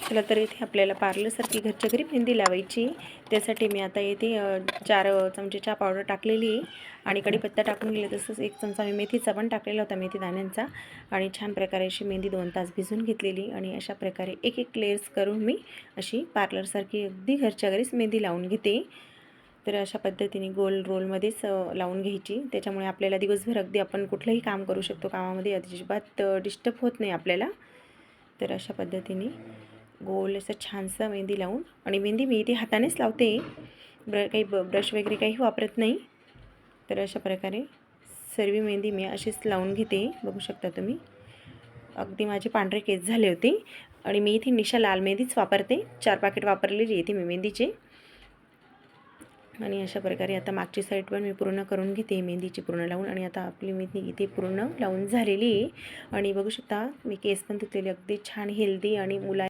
चला तर इथे आपल्याला पार्लरसारखी घरच्या घरी मेहंदी लावायची. त्यासाठी मी आता इथे 4 चमचे चहा पावडर टाकलेली आहे आणि कढीपत्ता टाकून घेतला. तसंच 1 चमचा मी मेथीचा पण टाकलेला होता, मेथी दाण्यांचा. आणि छान प्रकारे अशी मेहंदी 2 तास भिजवून घेतलेली आणि अशा प्रकारे एक एक लेयर्स करून मी अशी पार्लरसारखी अगदी घरच्या घरीच मेहंदी लावून घेते. तर अशा पद्धतीने गोल रोलमध्येच लावून घ्यायची. त्याच्यामुळे आपल्याला दिवसभर अगदी आपण कुठलंही काम करू शकतो. कामामध्ये अजिबात डिस्टर्ब होत नाही आपल्याला. तर अशा पद्धतीने गोल असं छानसं मेहंदी लावून, आणि मेहंदी मी इथे हातानेच लावते, काही ब्रश वगैरे काही वापरत नाही. तर अशा प्रकारे सर्व मेहंदी मी अशीच लावून घेते. बघू शकता तुम्ही. अगदी माझे पांढरे केस झाले होते आणि मी इथे निशा लाल मेहंदीच वापरते. 4 पॅकेट वापरलेली इथे मी मेहंदीचे. आणि अशा प्रकारे आता मागची साईड पण मी पूर्ण करून घेते मेहंदीची पूर्ण लावून. आणि आता आपली मेहंदी इथे पूर्ण लावून झालेली आहे. आणि बघू शकता मी केस पण धुतलेले, अगदी छान हेल्दी आणि